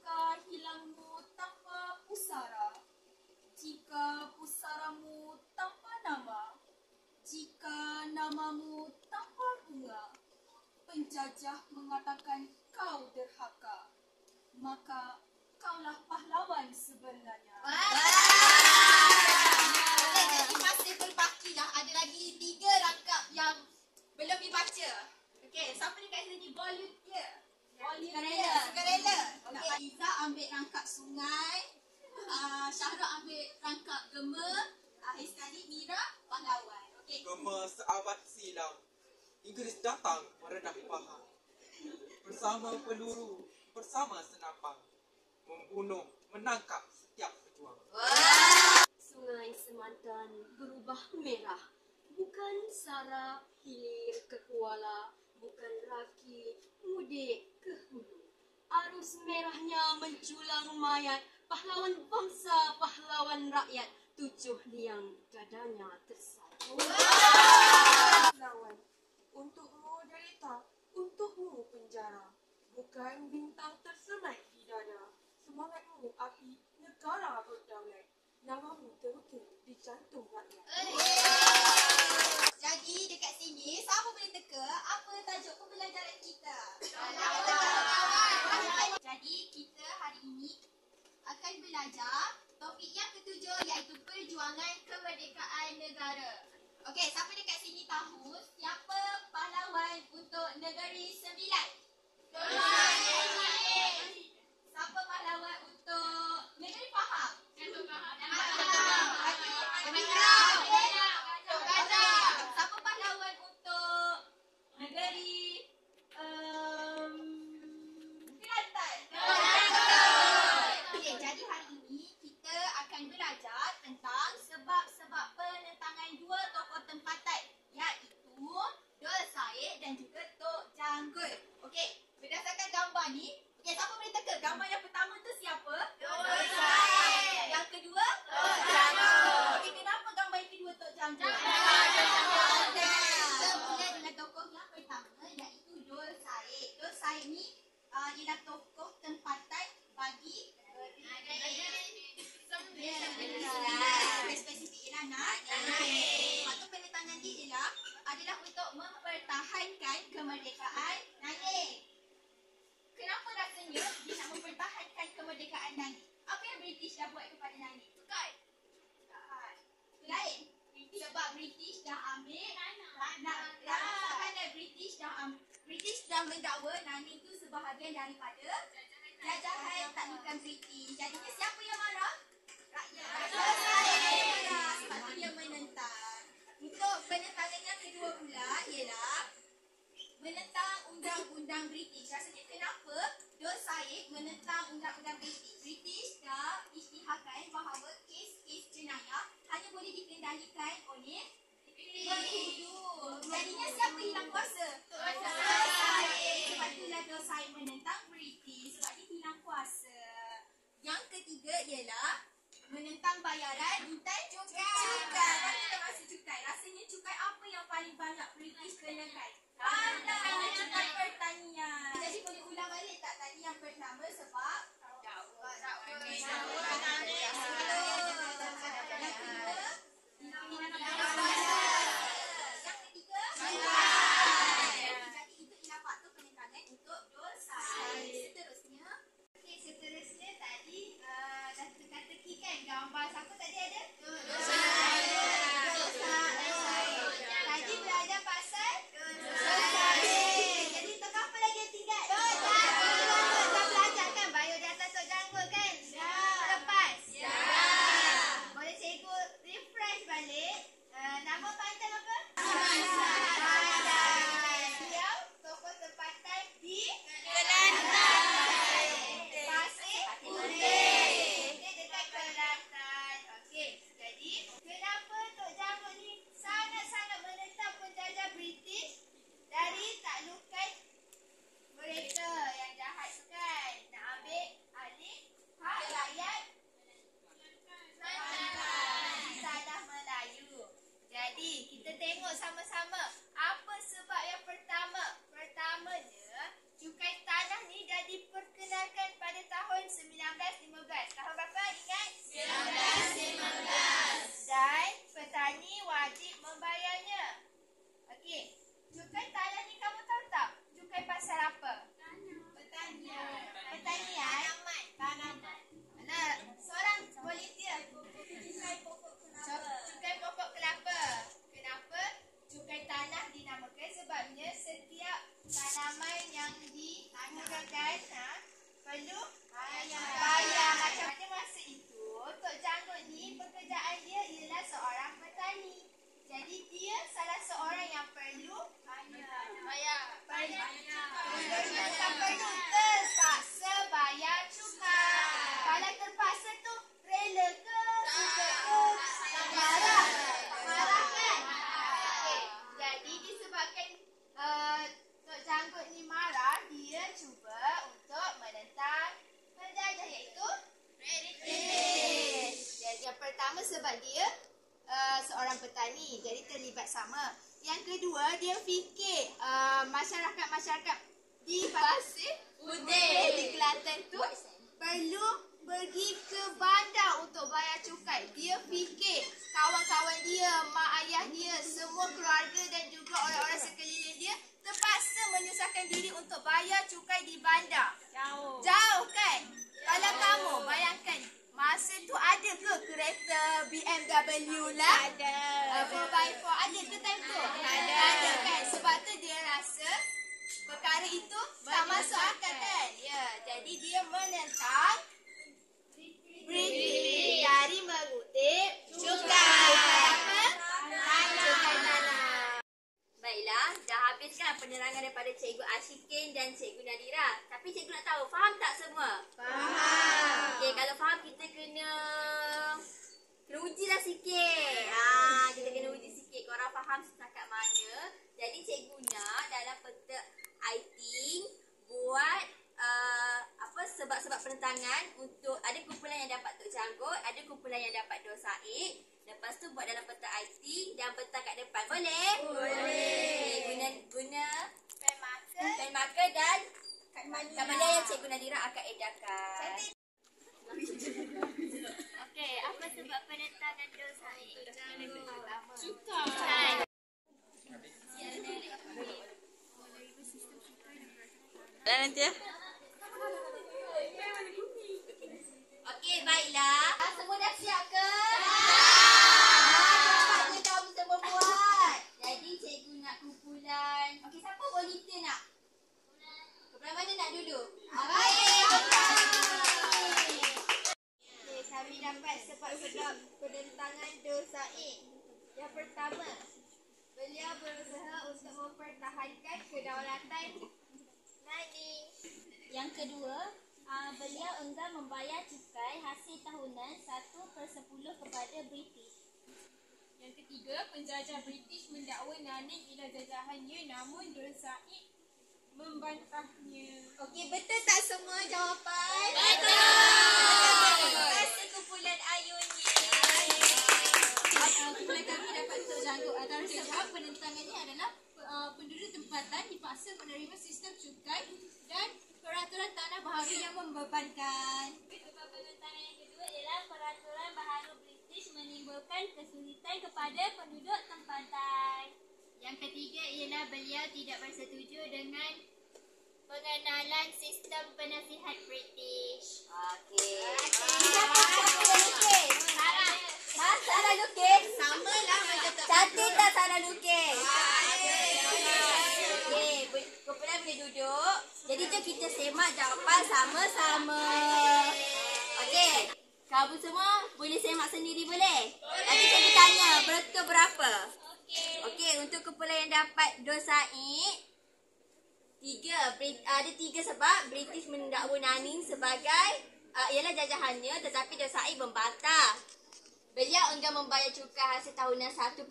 Jika hilangmu tanpa pusara, jika pusaramu tanpa nama, jika namamu tanpa bunga, penjajah mengatakan kau derhaka, maka kaulah pahlawan sebenarnya. Jadi masih berbaki dah. Ada lagi 3 rangkap yang belum dibaca. Okey, siapa dekat sini volunteer? Sukarela. Okey, Iza ambil rangkap sungai. Syahrul ambil rangkap gema. Akhir sekali Mira pahlawan. Okey. Gema seabad silam, Inggeris datang meredah Pahang. Bersama peluru, bersama senapang, membunuh, menangkap setiap pejuang. Sungai Semantan berubah merah, bukan Sara hilir ke Kuala, bukan Raki mudik ke hulu. Arus merahnya menjulang mayat, pahlawan bangsa, pahlawan rakyat, 7 liang dadanya tersatu. Lawan, untukmu derita, untukmu penjara, bukan bintang terselai di dada. Semangatmu api negara berdaulat, namamu terukir di jantung rakyat. Jadi dekat sini siapa boleh teka apa tajuk pembelajaran kita? Jadi kita hari ini akan belajar topik yang ke-7 iaitu perjuangan kemerdekaan negara. Okey, siapa dekat sini tahu siapa pahlawan untuk negeri Sembilan? Siapa pahlawan untuk negeri Pahang? Siapa pahlawan untuk negeri Kelantan? Okey, jadi hari ini kita akan belajar tentang sebab-sebab penentangan 2 tokoh tempatan, iaitu Dul Said dan juga Tok Janggul. Okey, berdasarkan gambar ni, okey, siapa boleh teka gambar yang pertama tu siapa? Dul Said. Yang kedua? Tok Janggul. Okey, kenapa gambar yang kedua Tok Janggul? Kita mula dengan tokoh yang pertama iaitu Dul Said. Dul Said ni ialah tokoh tempatan bagi spesifik ialah Naik. Waktu penentangan dia adalah untuk mempertahankan kemerdekaan Naik. Kenapa rasanya dia nak mempertahankan kemerdekaan Naik? Apa yang British dah buat kepada Naik? Bukan. Lain. Sebab British dah ambil British dah mendakwa Naik itu sebahagian daripada jajahan taklukan British. Jadinya siapa yang marah? Rakyat. Sebab tu dia menentang. Untuk penentangan yang kedua pula ialah menentang undang-undang British. Rasanya kenapa Dul Said menentang undang-undang British? British dah isytiharkan bahawa kes-kes jenayah hanya boleh dikendalikan oleh pengundi. Jadinya siapa hilang kuasa? Dul Said. Sebab itulah Dul Said menentang British sebab dia hilang kuasa. Yang ketiga pertama sebab dia seorang petani, jadi terlibat sama. Yang kedua, dia fikir masyarakat di Pasir Putih di Kelantan tu perlu pergi ke bandar untuk bayar cukai. Dia fikir kawan-kawan dia, mak ayah dia, semua keluarga dan juga orang-orang sekeliling dia terpaksa menyusahkan diri untuk bayar cukai di bandar. Jauh kan? Kalau kamu bayangkan, masa tu ada ke kereta BMW lah? Ada. 4x4 ada ke time tu? Ada kan? Sebab tu dia rasa perkara itu tak masuk akal kan? Ya, jadi dia menentang British dari mengutip cukai. Apa? Cukai tanah. Baiklah, dah habiskan penerangan daripada Cikgu Ashikin dan Cikgu Nadira. Tapi cikgu nak tahu, faham tak semua? Faham. Okey, kalau faham kita kena ujilah sikit. Kita kena uji sikit. Korang faham setakat mana? Jadi cikgu nak dalam petak IT buat sebab-sebab penentangan untuk ada kumpulan yang dapat Tok Janggut, ada kumpulan yang dapat Dor Said. Lepas tu buat dalam peta IT dan bentang kat depan. Boleh? Boleh. Guna pen marker dan kad mania yang Cikgu Nadira akan edarkan. Okey, apa sebab penentangan Dor Said? Cukai. Nanti ya. Okey, baiklah. Semua dah siap ke? Cepatnya kamu semua buat. Jadi cikgu nak kumpulan. Okey, siapa volunteer nak? Kumpulan mana nak dulu? Okey, kami dapat sebab-sebab penentangan Dor Said. Yang pertama, beliau berusaha untuk mempertahankan kedaulatan Nani. Yang kedua, beliau enggan membayar cukai hasil tahunan 1/10 kepada British. Yang ketiga, penjajah British mendakwa Naning ialah jajahannya, namun Dor Said membantahnya. Okey, betul tak semua jawapan? Betul. Terima kasih kumpulan Ayunya. Kumpulan kami dapat Tok Janggut antara sebab penentangannya adalah penduduk tempatan dipaksa menerima sistem cukai dan peraturan tanah baharu yang membebankan. Sebab penentangan yang kedua ialah peraturan baharu British menimbulkan kesulitan kepada penduduk tempatan. Yang ketiga ialah beliau tidak bersetuju dengan pengenalan sistem penasihat British. Okey. Siapa lukis? Sarah lukis? Samalah macam tu. Cantik tak Sarah lukis? Okey, kumpulan boleh duduk. Jadi jom kita semak jawapan sama-sama. Okey, kamu semua boleh semak sendiri boleh? Nanti cikgu tanya betul berapa? Okey, untuk kumpulan yang dapat Dor Said, ada tiga sebab British mendakwa Naning sebagai ialah jajahannya, tetapi Dor Said membantah. Beliau enggan membayar cukai hasil tahunan 1/10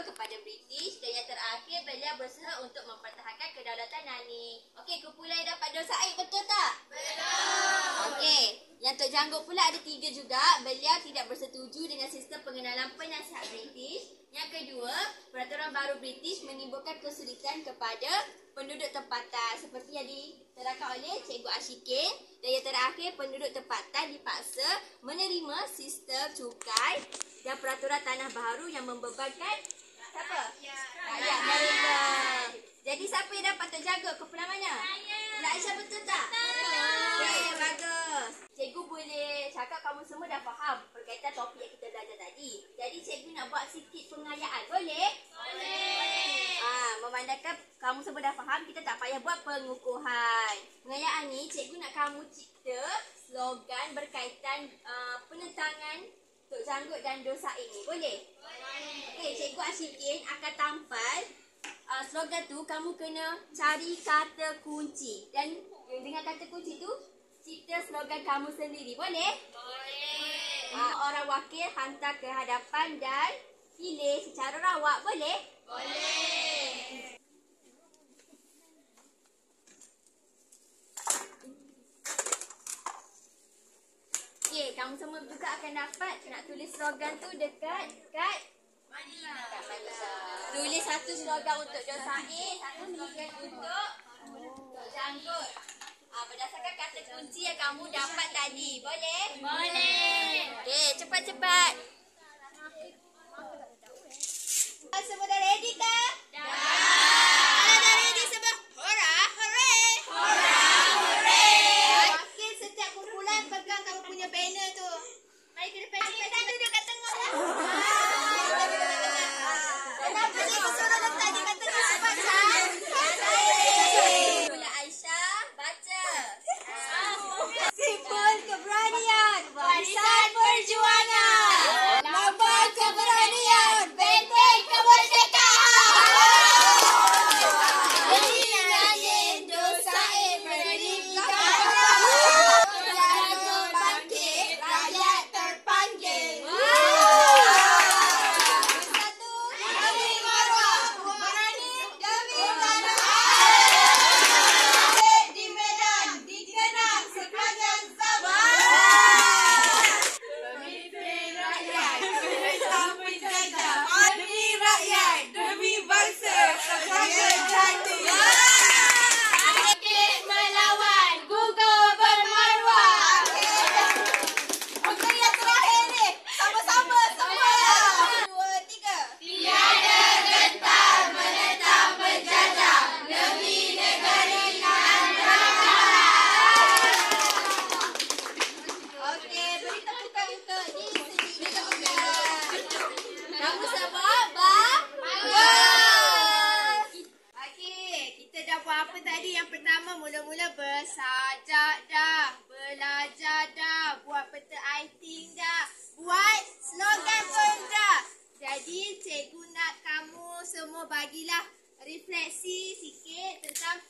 kepada British dan yang terakhir beliau berusaha untuk mempertahankan kedaulatan Naning. Okey, kumpulan yang dapat Dor Said betul tak? Betul. Okey, yang Tok Janggut pula ada tiga juga. Beliau tidak bersetuju dengan sistem pengenalan penasihat British. Yang kedua, peraturan baru British menimbulkan kesulitan kepada penduduk tempatan seperti yang diterangkan oleh Cikgu Ashikin. Dan yang terakhir, penduduk tempatan dipaksa menerima sistem cukai dan peraturan tanah baharu yang membebankan siapa? Rakyat mereka. Jadi siapa yang dapat terjaga? Kumpulan mana? Saya. Aisyah betul tak? Betul. Okey, bagus. Cikgu boleh cakap kamu semua dah faham berkaitan topik yang kita belajar tadi. Jadi cikgu nak buat sikit pengayaan. Boleh? Boleh. Memandangkan kamu semua dah faham, kita tak payah buat pengukuhan. Pengayaan ni cikgu nak kamu cipta slogan berkaitan penentangan Tok Janggut dan Dor Said ni. Boleh? Boleh. Okey, Cikgu Ashikin akan tampal slogan tu. Kamu kena cari kata kunci. Dan dengan kata kunci tu, cipta slogan kamu sendiri. Boleh? Boleh. Orang wakil hantar ke hadapan dan pilih secara rawak. Boleh? Boleh. Okey, kamu semua juga akan dapat nak tulis slogan tu dekat Manila. Tulis satu slogan untuk Josaid, satu slogan untuk Janggut. Berdasarkan kata kunci yang kamu dapat tadi. Boleh? Boleh. Okey, cepat-cepat. Semua dah ready ke? Dah. Kalau dah ready semua, hurra, hooray. Hurra, hooray. Makin setiap kumpulan pegang kamu punya banner tu. Mari ke depan. Kita duduk kat tengah lah. Kenapa ni kau suruh letak di kat tengah sebab Mula Aisyah, baca. Simbol keberanian, warisan perjuangan. Lambang keberanian, benteng kemerdekaan. Dinyanyiin Josaid berdirikan. Jago bangkit, rakyat terpanggil. Satu, demi maruah, berani demi tanah air. Di Medan, dikenang sepanjang zaman. Pemimpin rakyat, bersama penjajah. Demi rakyat, demi bangsa, sejaga jati. Bangkit melawan, gugur bermaruah. Okey, yang terakhir ni. Sama-sama semua. 1, 2, 3. Tiada gentar menentang penjajah demi negeri dan rakyat. Okey, beri tepukan untuk ni sendiri tepukan. Kamu semua bagus. Okey, kita dah buat apa tadi? Yang pertama mula-mula bersajak dah, belajar dah, buat peta iting dah, buat slogan pun dah. Jadi cikgu nak kamu semua bagilah refleksi sikit tentang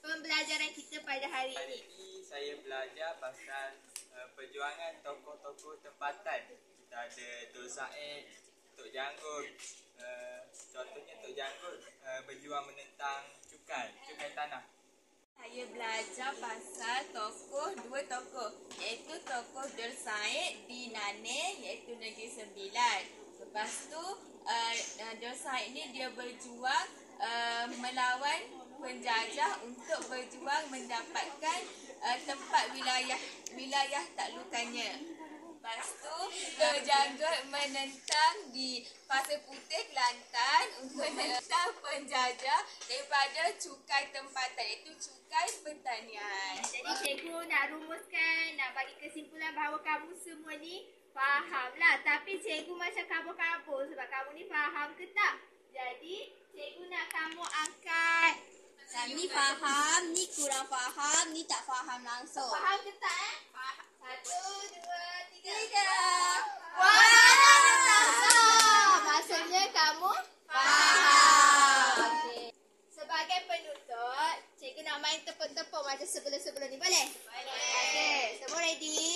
pembelajaran kita pada hari Hari ini. ini saya belajar pasal perjuangan tokoh-tokoh tempatan. Kita ada Josaid, Tok Janggut. Contohnya Tok Janggut berjuang menentang cukai tanah. Saya belajar pasal dua tokoh iaitu tokoh Josaid di Naneh iaitu Negeri Sembilan. Lepas tu Josaid ni dia berjuang melawan penjajah untuk berjuang mendapatkan tempat wilayah taklukannya. Lepas tu Tok Janggut menentang di Pasir Putih, Kelantan untuk menentang penjajah daripada cukai tempatan iaitu cukai pertanian. Jadi cikgu nak rumuskan, nak bagi kesimpulan bahawa kamu semua ni faham lah. Tapi cikgu macam kabur-kabur sebab kamu ni faham ke tak? Jadi cikgu nak kamu angkat. Ni faham, ni kurang faham, ni tak faham langsung. Faham ke tak? Faham. 1, 2, 3. Wah! Maksudnya kamu faham. Okey. Sebagai penutup, cikgu nak main tepuk-tepuk macam sebelum-sebelum ni. Boleh? Boleh. Okey, semua ready?